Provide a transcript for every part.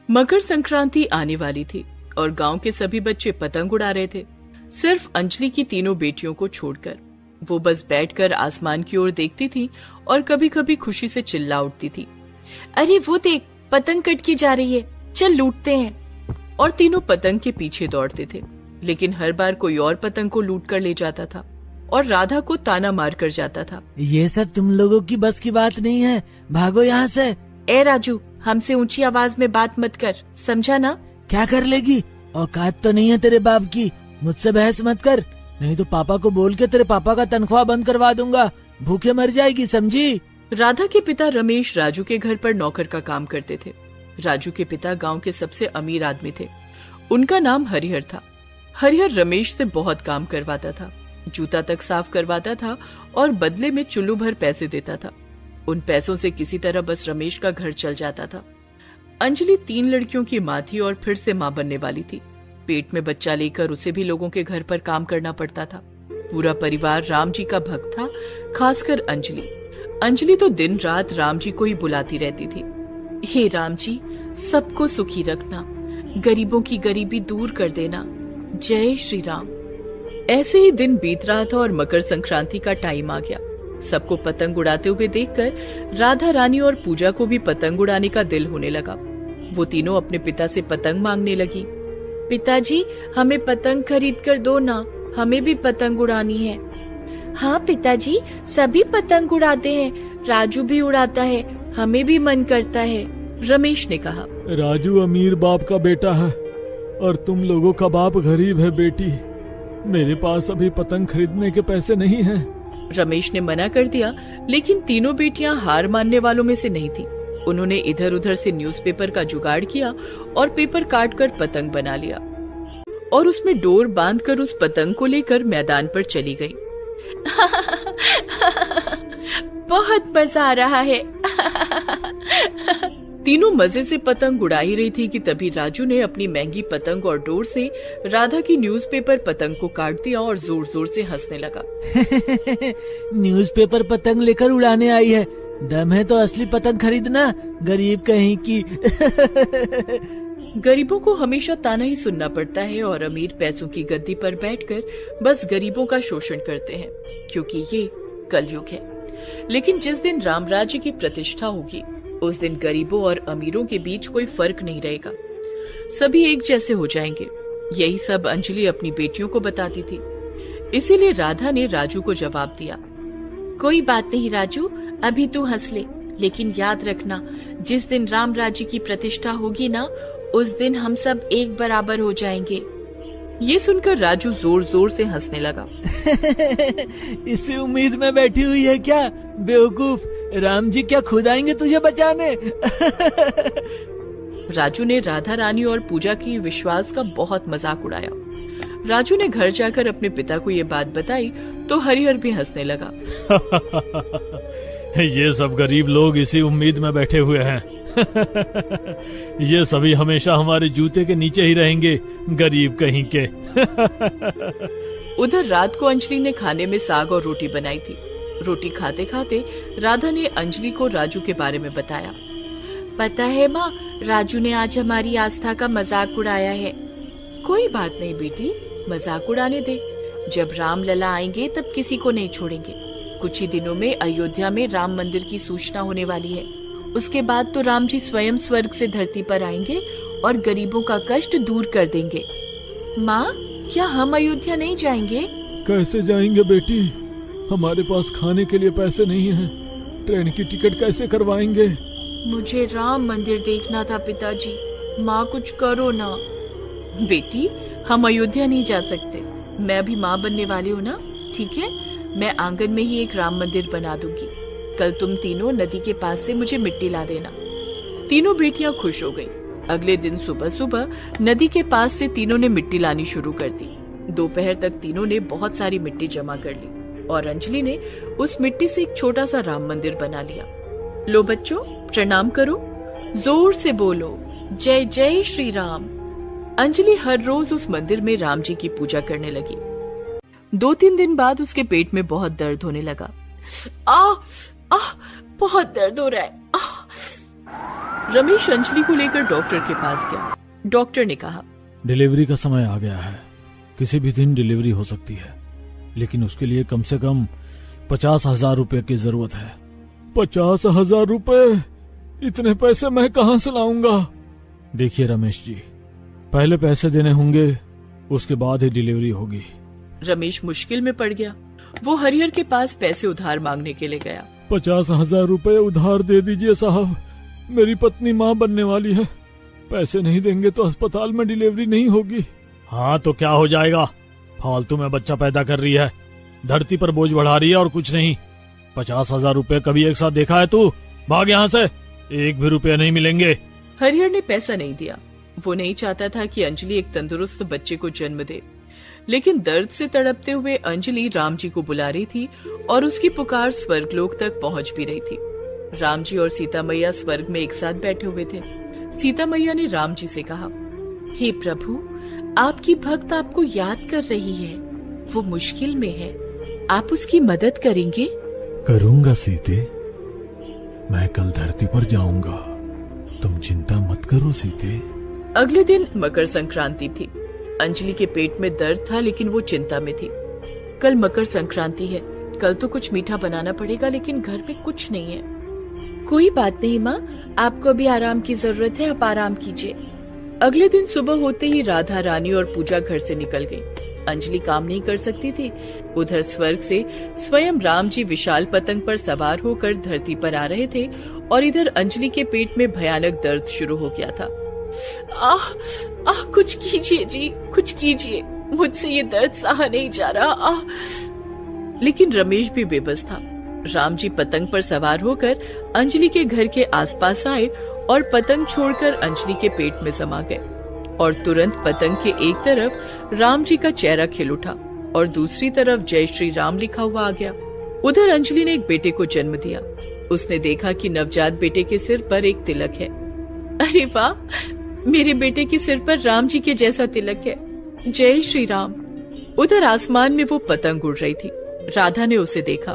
मकर संक्रांति आने वाली थी और गांव के सभी बच्चे पतंग उड़ा रहे थे, सिर्फ अंजलि की तीनों बेटियों को छोड़कर। वो बस बैठकर आसमान की ओर देखती थी और कभी कभी खुशी से चिल्ला उठती थी, अरे वो देख, पतंग कट के जा रही है, चल लूटते हैं। और तीनों पतंग के पीछे दौड़ते थे, लेकिन हर बार कोई और पतंग को लूट कर ले जाता था और राधा को ताना मार कर जाता था। ये सब तुम लोगों की बस की बात नहीं है, भागो यहाँ से। ए राजू, हमसे ऊंची आवाज में बात मत कर, समझा ना? क्या कर लेगी? औकात तो नहीं है तेरे बाप की, मुझसे बहस मत कर, नहीं तो पापा को बोल के तेरे पापा का तनख्वाह बंद करवा दूंगा, भूखे मर जाएगी, समझी? राधा के पिता रमेश राजू के घर पर नौकर का काम करते थे। राजू के पिता गांव के सबसे अमीर आदमी थे। उनका नाम हरिहर था। हरिहर रमेश से बहुत काम करवाता था, जूता तक साफ करवाता था और बदले में चुल्लू भर पैसे देता था। उन पैसों से किसी तरह बस रमेश का घर चल जाता था। अंजलि 3 लड़कियों की माँ थी और फिर से माँ बनने वाली थी। पेट में बच्चा लेकर उसे भी लोगों के घर पर काम करना पड़ता था। पूरा परिवार राम जी का भक्त था, खासकर अंजलि। अंजलि तो दिन रात राम जी को ही बुलाती रहती थी। हे राम जी, सबको सुखी रखना, गरीबों की गरीबी दूर कर देना, जय श्री राम। ऐसे ही दिन बीत रहा था और मकर संक्रांति का टाइम आ गया। सबको पतंग उड़ाते हुए देखकर राधा रानी और पूजा को भी पतंग उड़ाने का दिल होने लगा। वो तीनों अपने पिता से पतंग मांगने लगी। पिताजी, हमें पतंग खरीद कर दो ना, हमें भी पतंग उड़ानी है। हाँ पिताजी, सभी पतंग उड़ाते हैं, राजू भी उड़ाता है, हमें भी मन करता है, रमेश ने कहा। राजू अमीर बाप का बेटा है और तुम लोगों का बाप गरीब है बेटी, मेरे पास अभी पतंग खरीदने के पैसे नहीं हैं। रमेश ने मना कर दिया, लेकिन तीनों बेटियां हार मानने वालों में से नहीं थी। उन्होंने इधर उधर से न्यूज़पेपर का जुगाड़ किया और पेपर काट कर पतंग बना लिया और उसमें डोर बांधकर उस पतंग को लेकर मैदान पर चली गई। बहुत मजा आ रहा है। तीनों मजे से पतंग उड़ा ही रही थी कि तभी राजू ने अपनी महंगी पतंग और डोर से राधा की न्यूज़पेपर पतंग को काट दिया और जोर जोर से हंसने लगा। न्यूज़पेपर पतंग लेकर उड़ाने आई है, दम है तो असली पतंग खरीदना, गरीब कहीं की। गरीबों को हमेशा ताना ही सुनना पड़ता है और अमीर पैसों की गद्दी पर बैठकर बस गरीबों का शोषण करते हैं, क्योंकि ये कलयुग है। लेकिन जिस दिन राम राज्य की प्रतिष्ठा होगी, उस दिन गरीबों और अमीरों के बीच कोई फर्क नहीं रहेगा, सभी एक जैसे हो जाएंगे। यही सब अंजलि अपनी बेटियों को बताती थी। इसीलिए राधा ने राजू को जवाब दिया, कोई बात नहीं राजू, अभी तू हंस ले, लेकिन याद रखना, जिस दिन राम राज्य की प्रतिष्ठा होगी ना, उस दिन हम सब एक बराबर हो जाएंगे। ये सुनकर राजू जोर जोर से हंसने लगा। इसी उम्मीद में बैठी हुई है क्या बेवकूफ, राम जी क्या खुद आएंगे तुझे बचाने? राजू ने राधा रानी और पूजा की विश्वास का बहुत मजाक उड़ाया। राजू ने घर जाकर अपने पिता को ये बात बताई तो हरिहर भी हंसने लगा। ये सब गरीब लोग इसी उम्मीद में बैठे हुए हैं। ये सभी हमेशा हमारे जूते के नीचे ही रहेंगे, गरीब कहीं के। उधर रात को अंजलि ने खाने में साग और रोटी बनाई थी। रोटी खाते खाते राधा ने अंजलि को राजू के बारे में बताया। पता है माँ, राजू ने आज हमारी आस्था का मजाक उड़ाया है। कोई बात नहीं बेटी, मजाक उड़ाने दे, जब राम लला आएंगे तब किसी को नहीं छोड़ेंगे। कुछ ही दिनों में अयोध्या में राम मंदिर की सूचना होने वाली है। उसके बाद तो राम जी स्वयं स्वर्ग से धरती पर आएंगे और गरीबों का कष्ट दूर कर देंगे। माँ, क्या हम अयोध्या नहीं जाएंगे? कैसे जाएंगे बेटी, हमारे पास खाने के लिए पैसे नहीं हैं, ट्रेन की टिकट कैसे करवाएंगे? मुझे राम मंदिर देखना था पिताजी, माँ कुछ करो ना। बेटी, हम अयोध्या नहीं जा सकते, मैं अभी माँ बनने वाली हूँ ना, ठीक है? मैं आंगन में ही एक राम मंदिर बना दूंगी। कल तुम तीनों नदी के पास से मुझे मिट्टी ला देना। तीनों बेटियां खुश हो गईं। अगले दिन सुबह सुबह नदी के पास से तीनों ने मिट्टी लानी शुरू कर दी। दोपहर तक तीनों ने बहुत सारी मिट्टी जमा कर ली और अंजलि ने उस मिट्टी से एक छोटा सा राम मंदिर बना लिया। लो बच्चों, प्रणाम करो, जोर से बोलो, जय जय श्री राम। अंजलि हर रोज उस मंदिर में राम जी की पूजा करने लगी। 2-3 दिन बाद उसके पेट में बहुत दर्द होने लगा। बहुत दर्द हो रहा है। रमेश अंजलि को लेकर डॉक्टर के पास गया। डॉक्टर ने कहा, डिलीवरी का समय आ गया है, किसी भी दिन डिलीवरी हो सकती है, लेकिन उसके लिए कम से कम 50,000 रुपए की जरूरत है। 50,000 रुपए? इतने पैसे मैं कहां से लाऊंगा? देखिए रमेश जी, पहले पैसे देने होंगे, उसके बाद ही डिलीवरी होगी। रमेश मुश्किल में पड़ गया। वो हरिहर के पास पैसे उधार मांगने के लिए गया। 50,000 रुपए उधार दे दीजिए साहब, मेरी पत्नी माँ बनने वाली है, पैसे नहीं देंगे तो अस्पताल में डिलीवरी नहीं होगी। हाँ तो क्या हो जाएगा, फालतू में बच्चा पैदा कर रही है, धरती पर बोझ बढ़ा रही है और कुछ नहीं। 50,000 रुपए कभी एक साथ देखा है तू? भाग यहाँ से, एक भी रुपया नहीं मिलेंगे। हरिहर ने पैसा नहीं दिया। वो नहीं चाहता था कि अंजलि एक तंदुरुस्त बच्चे को जन्म दे, लेकिन दर्द से तड़पते हुए अंजलि राम जी को बुला रही थी और उसकी पुकार स्वर्गलोक तक पहुंच भी रही थी। राम जी और सीता मैया स्वर्ग में एक साथ बैठे हुए थे। सीता मैया ने राम जी से कहा, हे प्रभु, आपकी भक्त आपको याद कर रही है, वो मुश्किल में है, आप उसकी मदद करेंगे? करूंगा सीते, मैं कल धरती पर जाऊंगा, तुम चिंता मत करो सीते। अगले दिन मकर संक्रांति थी। अंजलि के पेट में दर्द था, लेकिन वो चिंता में थी। कल मकर संक्रांति है, कल तो कुछ मीठा बनाना पड़ेगा, लेकिन घर में कुछ नहीं है। कोई बात नहीं माँ, आपको भी आराम की जरूरत है, आप आराम कीजिए। अगले दिन सुबह होते ही राधा रानी और पूजा घर से निकल गई। अंजलि काम नहीं कर सकती थी। उधर स्वर्ग से स्वयं राम जी विशाल पतंग पर सवार होकर धरती पर आ रहे थे और इधर अंजलि के पेट में भयानक दर्द शुरू हो गया था। आह आह, कुछ कीजिए जी, कुछ कीजिए, मुझसे ये दर्द सहा नहीं जा रहा। आह। लेकिन रमेश भी बेबस था। राम जी पतंग पर सवार होकर अंजलि के घर के आसपास आए और पतंग छोड़कर अंजलि के पेट में समा गए और तुरंत पतंग के एक तरफ राम जी का चेहरा खिल उठा और दूसरी तरफ जय श्री राम लिखा हुआ आ गया। उधर अंजलि ने एक बेटे को जन्म दिया। उसने देखा कि नवजात बेटे के सिर पर एक तिलक है। अरे वाह, मेरे बेटे के सिर पर राम जी के जैसा तिलक है, जय श्री राम। उधर आसमान में वो पतंग उड़ रही थी। राधा ने उसे देखा।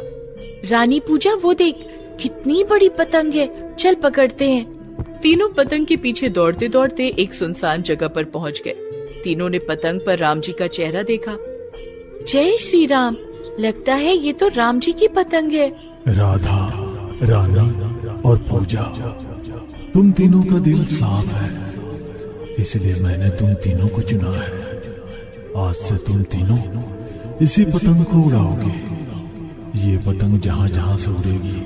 रानी पूजा, वो देख, कितनी बड़ी पतंग है, चल पकड़ते हैं। तीनों पतंग के पीछे दौड़ते दौड़ते एक सुनसान जगह पर पहुंच गए। तीनों ने पतंग पर राम जी का चेहरा देखा। जय श्री राम, लगता है ये तो राम जी की पतंग है। राधा, रानी और पूजा, तुम तीनों का दिल साफ है, इसलिए मैंने तुम तीनों को चुना है। आज से तुम तीनों इसी पतंग को उड़ाओगे। ये पतंग जहाँ जहाँ से उड़ेगी,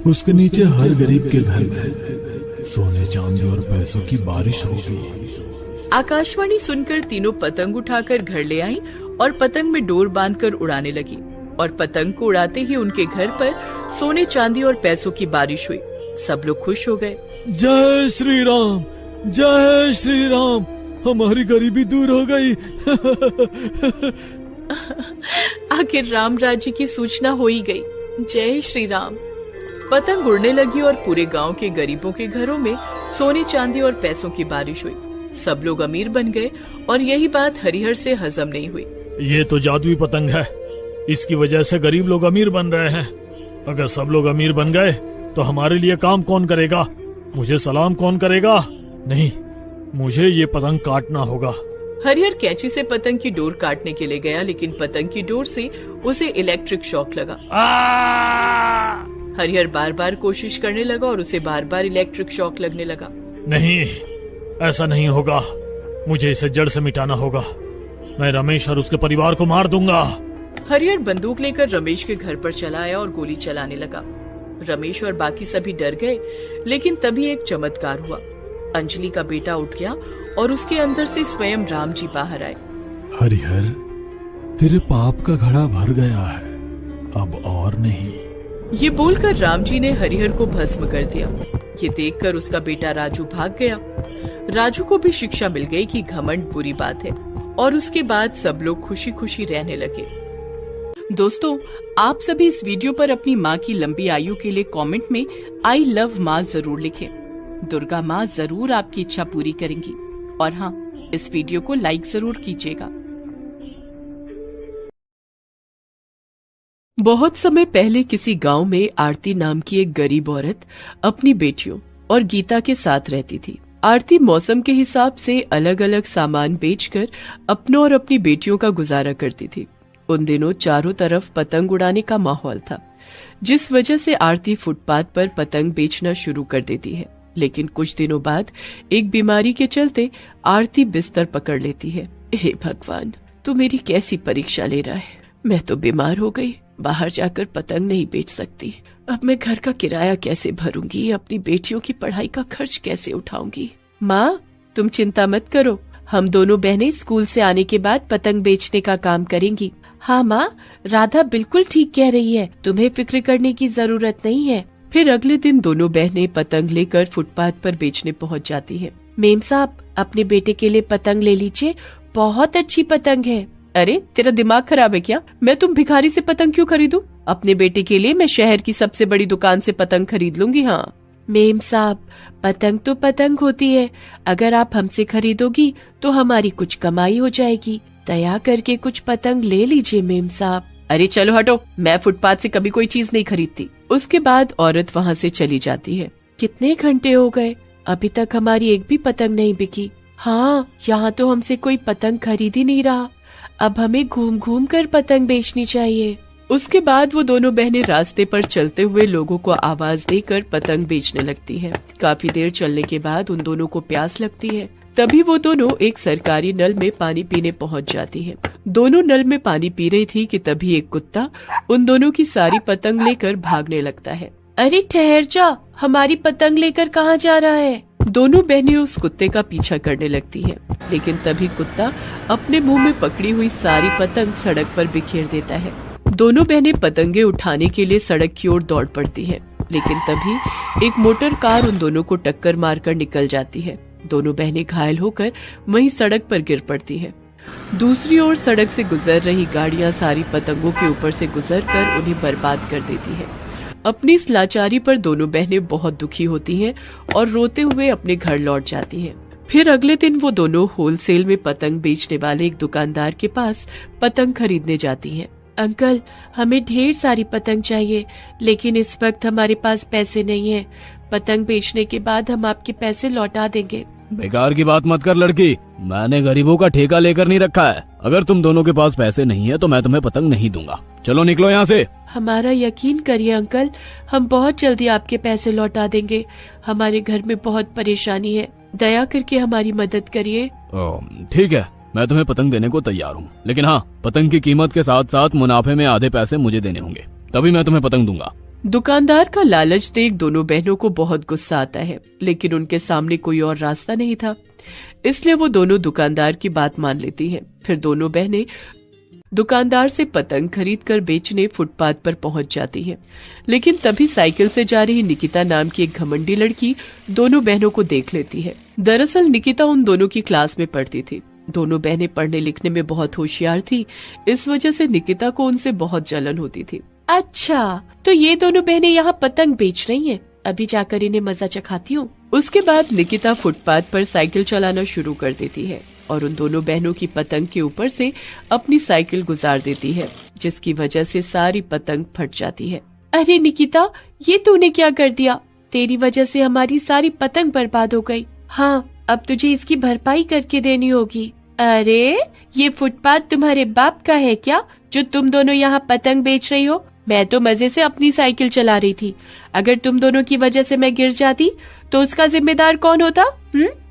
उसके नीचे हर गरीब के घर में सोने चांदी और पैसों की बारिश होगी। आकाशवाणी सुनकर तीनों पतंग उठाकर घर ले आई और पतंग में डोर बांधकर उड़ाने लगी और पतंग को उड़ाते ही उनके घर पर सोने चांदी और पैसों की बारिश हुई। सब लोग खुश हो गए। जय श्री राम, जय श्री राम, हमारी गरीबी दूर हो गई। आखिर राम राज्य की सूचना हो ही गई। जय श्री राम। पतंग उड़ने लगी और पूरे गांव के गरीबों के घरों में सोने चांदी और पैसों की बारिश हुई। सब लोग अमीर बन गए और यही बात हरिहर से हजम नहीं हुई। ये तो जादुई पतंग है, इसकी वजह से गरीब लोग अमीर बन रहे हैं। अगर सब लोग अमीर बन गए तो हमारे लिए काम कौन करेगा, मुझे सलाम कौन करेगा? नहीं, मुझे ये पतंग काटना होगा। हरिहर कैंची से पतंग की डोर काटने के लिए गया, लेकिन पतंग की डोर से उसे इलेक्ट्रिक शॉक लगा। हरिहर बार बार कोशिश करने लगा और उसे बार बार इलेक्ट्रिक शॉक लगने लगा। नहीं, ऐसा नहीं होगा, मुझे इसे जड़ से मिटाना होगा। मैं रमेश और उसके परिवार को मार दूंगा। हरिहर बंदूक लेकर रमेश के घर पर चला आया और गोली चलाने लगा। रमेश और बाकी सभी डर गए, लेकिन तभी एक चमत्कार हुआ। अंजलि का बेटा उठ गया और उसके अंदर से स्वयं राम जी बाहर आए। हरिहर, तेरे पाप का घड़ा भर गया है, अब और नहीं। ये बोलकर राम जी ने हरिहर को भस्म कर दिया। ये देखकर उसका बेटा राजू भाग गया। राजू को भी शिक्षा मिल गई कि घमंड बुरी बात है और उसके बाद सब लोग खुशी खुशी रहने लगे। दोस्तों, आप सभी इस वीडियो पर अपनी माँ की लंबी आयु के लिए कमेंट में आई लव माँ जरूर लिखें। दुर्गा माँ जरूर आपकी इच्छा पूरी करेंगी। और हाँ, इस वीडियो को लाइक जरूर कीजिएगा। बहुत समय पहले किसी गांव में आरती नाम की एक गरीब औरत अपनी बेटियों और गीता के साथ रहती थी। आरती मौसम के हिसाब से अलग अलग सामान बेचकर अपनों और अपनी बेटियों का गुजारा करती थी। उन दिनों चारों तरफ पतंग उड़ाने का माहौल था, जिस वजह से आरती फुटपाथ पर पतंग बेचना शुरू कर देती है। लेकिन कुछ दिनों बाद एक बीमारी के चलते आरती बिस्तर पकड़ लेती है। हे भगवान, तू मेरी कैसी परीक्षा ले रहा है। मैं तो बीमार हो गई, बाहर जाकर पतंग नहीं बेच सकती। अब मैं घर का किराया कैसे भरूंगी, अपनी बेटियों की पढ़ाई का खर्च कैसे उठाऊंगी। माँ, तुम चिंता मत करो, हम दोनों बहनें स्कूल से आने के बाद पतंग बेचने का काम करेंगी। हाँ माँ, राधा बिल्कुल ठीक कह रही है, तुम्हें फिक्र करने की जरूरत नहीं है। फिर अगले दिन दोनों बहनें पतंग लेकर फुटपाथ पर बेचने पहुँच जाती हैं। मेम साहब, अपने बेटे के लिए पतंग ले लीजिए, बहुत अच्छी पतंग है। अरे तेरा दिमाग खराब है क्या? मैं तुम भिखारी से पतंग क्यों खरीदूं? अपने बेटे के लिए मैं शहर की सबसे बड़ी दुकान से पतंग खरीद लूंगी। हाँ मेम साहब, पतंग तो पतंग होती है, अगर आप हमसे खरीदोगी तो हमारी कुछ कमाई हो जाएगी। दया करके कुछ पतंग ले लीजिए मेम साहब। अरे चलो हटो, मैं फुटपाथ से कभी कोई चीज नहीं खरीदती। उसके बाद औरत वहाँ से चली जाती है। कितने घंटे हो गए, अभी तक हमारी एक भी पतंग नहीं बिकी। हाँ, यहाँ तो हमसे कोई पतंग खरीद ही नहीं रहा। अब हमें घूम घूम कर पतंग बेचनी चाहिए। उसके बाद वो दोनों बहनें रास्ते पर चलते हुए लोगों को आवाज देकर पतंग बेचने लगती हैं। काफी देर चलने के बाद उन दोनों को प्यास लगती है। तभी वो दोनों एक सरकारी नल में पानी पीने पहुंच जाती हैं। दोनों नल में पानी पी रही थी कि तभी एक कुत्ता उन दोनों की सारी पतंग लेकर भागने लगता है। अरे ठहर जा, हमारी पतंग लेकर कहाँ जा रहा है? दोनों बहनें उस कुत्ते का पीछा करने लगती हैं, लेकिन तभी कुत्ता अपने मुंह में पकड़ी हुई सारी पतंग सड़क पर बिखेर देता है। दोनों बहनें पतंगे उठाने के लिए सड़क की ओर दौड़ पड़ती हैं, लेकिन तभी एक मोटर कार उन दोनों को टक्कर मारकर निकल जाती है। दोनों बहनें घायल होकर वहीं सड़क पर गिर पड़ती हैं। दूसरी ओर सड़क से गुजर रही गाड़ियां सारी पतंगों के ऊपर से गुजरकर उन्हें बर्बाद कर देती है। अपनी इस लाचारी पर दोनों बहनें बहुत दुखी होती हैं और रोते हुए अपने घर लौट जाती हैं। फिर अगले दिन वो दोनों होलसेल में पतंग बेचने वाले एक दुकानदार के पास पतंग खरीदने जाती हैं। अंकल, हमें ढेर सारी पतंग चाहिए, लेकिन इस वक्त हमारे पास पैसे नहीं है। पतंग बेचने के बाद हम आपके पैसे लौटा देंगे। बेकार की बात मत कर लड़की, मैंने गरीबों का ठेका लेकर नहीं रखा है। अगर तुम दोनों के पास पैसे नहीं है तो मैं तुम्हें पतंग नहीं दूंगा। चलो निकलो यहाँ से। हमारा यकीन करिए अंकल, हम बहुत जल्दी आपके पैसे लौटा देंगे। हमारे घर में बहुत परेशानी है, दया करके हमारी मदद करिए। ठीक है, मैं तुम्हें पतंग देने को तैयार हूँ, लेकिन हाँ, पतंग की कीमत के साथ साथ मुनाफे में आधे पैसे मुझे देने होंगे, तभी मैं तुम्हें पतंग दूंगा। दुकानदार का लालच देख दोनों बहनों को बहुत गुस्सा आता है, लेकिन उनके सामने कोई और रास्ता नहीं था, इसलिए वो दोनों दुकानदार की बात मान लेती हैं। फिर दोनों बहनें दुकानदार से पतंग खरीद कर बेचने फुटपाथ पर पहुंच जाती हैं। लेकिन तभी साइकिल से जा रही निकिता नाम की एक घमंडी लड़की दोनों बहनों को देख लेती है। दरअसल निकिता उन दोनों की क्लास में पढ़ती थी। दोनों बहनें पढ़ने लिखने में बहुत होशियार थी, इस वजह से निकिता को उनसे बहुत जलन होती थी। अच्छा, तो ये दोनों बहनें यहाँ पतंग बेच रही हैं, अभी जाकर इन्हें मजा चखाती हूँ। उसके बाद निकिता फुटपाथ पर साइकिल चलाना शुरू कर देती है और उन दोनों बहनों की पतंग के ऊपर से अपनी साइकिल गुजार देती है, जिसकी वजह से सारी पतंग फट जाती है। अरे निकिता, ये तूने क्या कर दिया? तेरी वजह से हमारी सारी पतंग बर्बाद हो गई। हाँ, अब तुझे इसकी भरपाई करके देनी होगी। अरे, ये फुटपाथ तुम्हारे बाप का है क्या, जो तुम दोनों यहाँ पतंग बेच रही हो? मैं तो मजे से अपनी साइकिल चला रही थी। अगर तुम दोनों की वजह से मैं गिर जाती तो उसका जिम्मेदार कौन होता?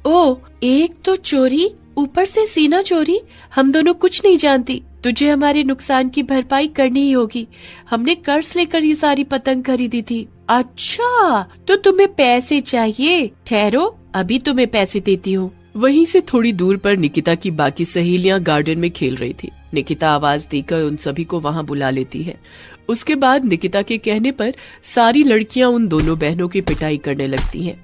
ओ, एक तो चोरी, ऊपर से सीना चोरी। हम दोनों कुछ नहीं जानती, तुझे हमारे नुकसान की भरपाई करनी ही होगी। हमने कर्ज लेकर ये सारी पतंग खरीदी थी। अच्छा, तो तुम्हें पैसे चाहिए? ठहरो, अभी तुम्हें पैसे देती हूँ। वहीं से थोड़ी दूर पर निकिता की बाकी सहेलियां गार्डन में खेल रही थी। निकिता आवाज देकर उन सभी को वहां बुला लेती है। उसके बाद निकिता के कहने पर सारी लड़कियां उन दोनों बहनों की पिटाई करने लगती हैं।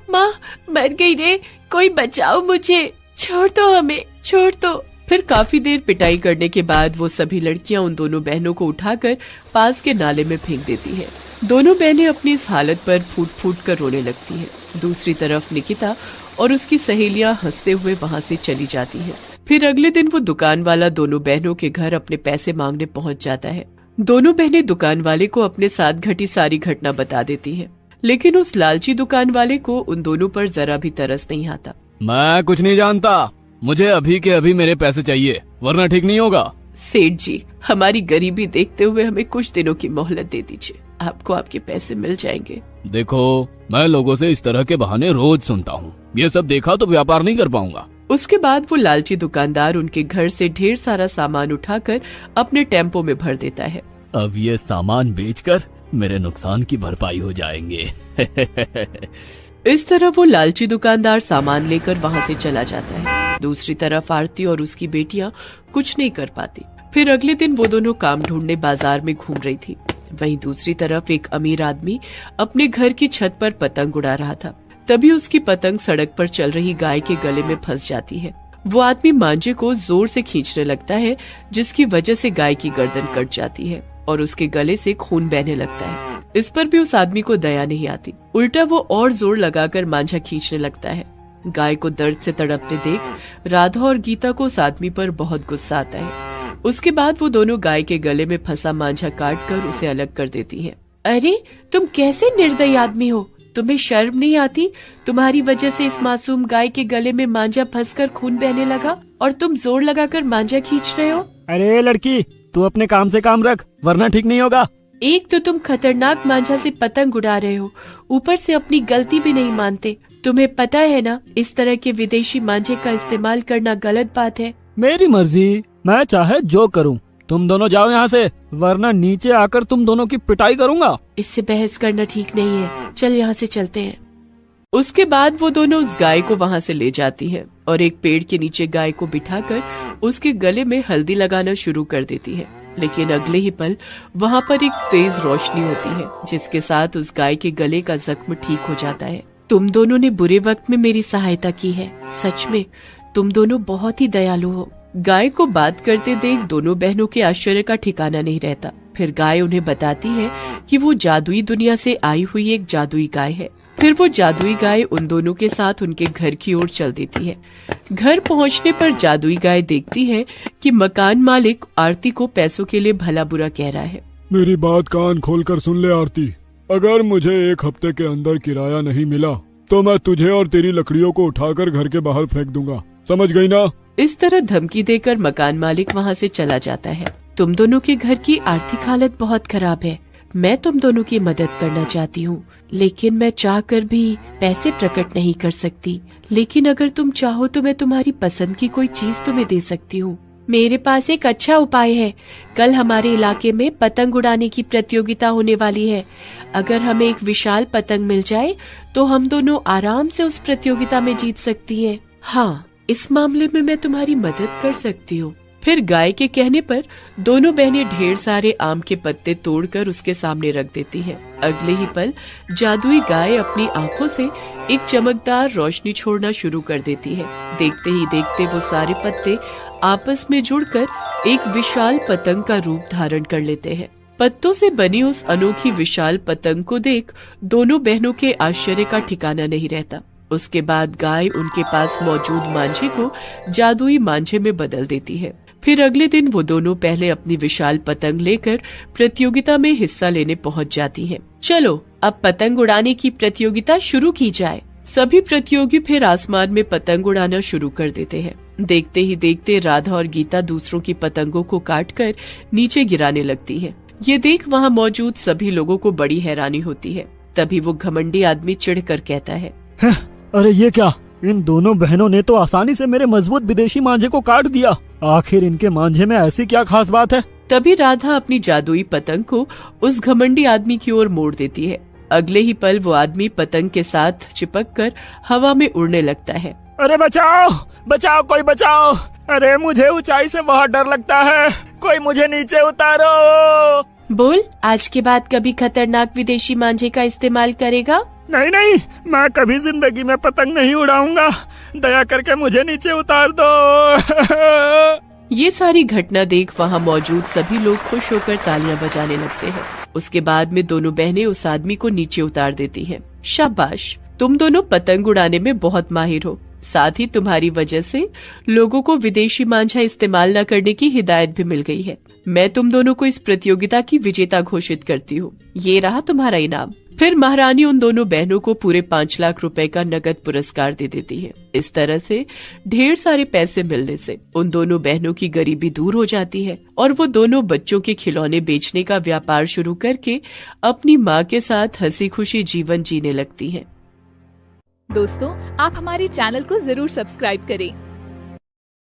माँ, मर गई रे, कोई बचाओ मुझे, छोड़ दो हमें, छोड़ दो। फिर काफी देर पिटाई करने के बाद वो सभी लड़कियां उन दोनों बहनों को उठाकर पास के नाले में फेंक देती है। दोनों बहनें अपनी इस हालत पर फूट फूट कर रोने लगती हैं। दूसरी तरफ निकिता और उसकी सहेलियां हंसते हुए वहां से चली जाती हैं। फिर अगले दिन वो दुकान वाला दोनों बहनों के घर अपने पैसे मांगने पहुंच जाता है। दोनों बहनें दुकान वाले को अपने साथ घटी सारी घटना बता देती हैं, लेकिन उस लालची दुकान वाले को उन दोनों पर जरा भी तरस नहीं आता। मैं कुछ नहीं जानता, मुझे अभी के अभी मेरे पैसे चाहिए, वरना ठीक नहीं होगा। सेठ जी, हमारी गरीबी देखते हुए हमें कुछ दिनों की मोहलत दे दीजिए, आपको आपके पैसे मिल जाएंगे। देखो, मैं लोगों से इस तरह के बहाने रोज सुनता हूँ, ये सब देखा तो व्यापार नहीं कर पाऊंगा। उसके बाद वो लालची दुकानदार उनके घर से ढेर सारा सामान उठाकर अपने टेम्पो में भर देता है। अब ये सामान बेचकर मेरे नुकसान की भरपाई हो जाएंगे। इस तरह वो लालची दुकानदार सामान लेकर वहाँ से चला जाता है। दूसरी तरफ आरती और उसकी बेटियां कुछ नहीं कर पाती। फिर अगले दिन वो दोनों काम ढूंढने बाजार में घूम रही थी। वहीं दूसरी तरफ एक अमीर आदमी अपने घर की छत पर पतंग उड़ा रहा था। तभी उसकी पतंग सड़क पर चल रही गाय के गले में फंस जाती है। वो आदमी मांझे को जोर से खींचने लगता है, जिसकी वजह से गाय की गर्दन कट जाती है और उसके गले से खून बहने लगता है। इस पर भी उस आदमी को दया नहीं आती, उल्टा वो और जोर लगाकर मांझा खींचने लगता है। गाय को दर्द से तड़पते देख राधा और गीता को उस आदमी पर बहुत गुस्सा आता है। उसके बाद वो दोनों गाय के गले में फंसा मांझा काट कर उसे अलग कर देती हैं। अरे तुम कैसे निर्दयी आदमी हो, तुम्हें शर्म नहीं आती? तुम्हारी वजह से इस मासूम गाय के गले में मांझा फंसकर खून बहने लगा और तुम जोर लगाकर मांझा खींच रहे हो। अरे लड़की, तू अपने काम से काम रख, वरना ठीक नहीं होगा। एक तो तुम खतरनाक मांझा से पतंग उड़ा रहे हो, ऊपर से अपनी गलती भी नहीं मानते। तुम्हें पता है ना, इस तरह के विदेशी मांझे का इस्तेमाल करना गलत बात है। मेरी मर्जी, मैं चाहे जो करूं। तुम दोनों जाओ यहाँ से, वरना नीचे आकर तुम दोनों की पिटाई करूंगा। इससे बहस करना ठीक नहीं है, चल यहाँ से चलते हैं। उसके बाद वो दोनों उस गाय को वहाँ से ले जाती हैं और एक पेड़ के नीचे गाय को बिठाकर उसके गले में हल्दी लगाना शुरू कर देती है। लेकिन अगले ही पल वहाँ पर एक तेज रोशनी होती है, जिसके साथ उस गाय के गले का जख्म ठीक हो जाता है। तुम दोनों ने बुरे वक्त में मेरी सहायता की है, सच में तुम दोनों बहुत ही दयालु हो। गाय को बात करते देख दोनों बहनों के आश्चर्य का ठिकाना नहीं रहता। फिर गाय उन्हें बताती है कि वो जादुई दुनिया से आई हुई एक जादुई गाय है। फिर वो जादुई गाय उन दोनों के साथ उनके घर की ओर चल देती है। घर पहुंचने पर जादुई गाय देखती है कि मकान मालिक आरती को पैसों के लिए भला बुरा कह रहा है। मेरी बात कान खोलकर सुन ले आरती, अगर मुझे 1 हफ्ते के अंदर किराया नहीं मिला तो मैं तुझे और तेरी लकड़ियों को उठाकर घर के बाहर फेंक दूंगा, समझ गई ना? इस तरह धमकी देकर मकान मालिक वहाँ से चला जाता है। तुम दोनों के घर की आर्थिक हालत बहुत खराब है, मैं तुम दोनों की मदद करना चाहती हूँ, लेकिन मैं चाहकर भी पैसे प्रकट नहीं कर सकती। लेकिन अगर तुम चाहो तो मैं तुम्हारी पसंद की कोई चीज तुम्हें दे सकती हूँ। मेरे पास एक अच्छा उपाय है। कल हमारे इलाके में पतंग उड़ाने की प्रतियोगिता होने वाली है। अगर हमें एक विशाल पतंग मिल जाए तो हम दोनों आराम से उस प्रतियोगिता में जीत सकती हैं। हाँ, इस मामले में मैं तुम्हारी मदद कर सकती हूँ। फिर गाय के कहने पर दोनों बहनें ढेर सारे आम के पत्ते तोड़कर उसके सामने रख देती हैं। अगले ही पल जादुई गाय अपनी आंखों से एक चमकदार रोशनी छोड़ना शुरू कर देती है। देखते ही देखते वो सारे पत्ते आपस में जुड़कर एक विशाल पतंग का रूप धारण कर लेते हैं। पत्तों से बनी उस अनोखी विशाल पतंग को देख दोनों बहनों के आश्चर्य का ठिकाना नहीं रहता। उसके बाद गाय उनके पास मौजूद मांझे को जादुई मांझे में बदल देती है। फिर अगले दिन वो दोनों पहले अपनी विशाल पतंग लेकर प्रतियोगिता में हिस्सा लेने पहुंच जाती हैं। चलो अब पतंग उड़ाने की प्रतियोगिता शुरू की जाए। सभी प्रतियोगी फिर आसमान में पतंग उड़ाना शुरू कर देते हैं। देखते ही देखते राधा और गीता दूसरों की पतंगों को काटकर नीचे गिराने लगती है। ये देख वहाँ मौजूद सभी लोगों को बड़ी हैरानी होती है। तभी वो घमंडी आदमी चिढ़कर कहता है, अरे ये क्या, इन दोनों बहनों ने तो आसानी से मेरे मजबूत विदेशी मांझे को काट दिया। आखिर इनके मांझे में ऐसी क्या खास बात है? तभी राधा अपनी जादुई पतंग को उस घमंडी आदमी की ओर मोड़ देती है। अगले ही पल वो आदमी पतंग के साथ चिपककर हवा में उड़ने लगता है। अरे बचाओ बचाओ, कोई बचाओ! अरे मुझे ऊंचाई से बहुत डर लगता है, कोई मुझे नीचे उतारो। बोल, आज के बाद कभी खतरनाक विदेशी मांझे का इस्तेमाल करेगा? नहीं नहीं, मैं कभी जिंदगी में पतंग नहीं उड़ाऊंगा, दया करके मुझे नीचे उतार दो। ये सारी घटना देख वहाँ मौजूद सभी लोग खुश होकर तालियां बजाने लगते हैं। उसके बाद में दोनों बहनें उस आदमी को नीचे उतार देती हैं। शाबाश, तुम दोनों पतंग उड़ाने में बहुत माहिर हो। साथ ही तुम्हारी वजह से लोगों को विदेशी मांझा इस्तेमाल न करने की हिदायत भी मिल गई है। मैं तुम दोनों को इस प्रतियोगिता की विजेता घोषित करती हूँ। ये रहा तुम्हारा इनाम। फिर महारानी उन दोनों बहनों को पूरे 5 लाख रुपए का नगद पुरस्कार दे देती है। इस तरह से ढेर सारे पैसे मिलने से उन दोनों बहनों की गरीबी दूर हो जाती है और वो दोनों बच्चों के खिलौने बेचने का व्यापार शुरू करके अपनी माँ के साथ हंसी खुशी जीवन जीने लगती हैं। दोस्तों, आप हमारे चैनल को जरूर सब्सक्राइब करें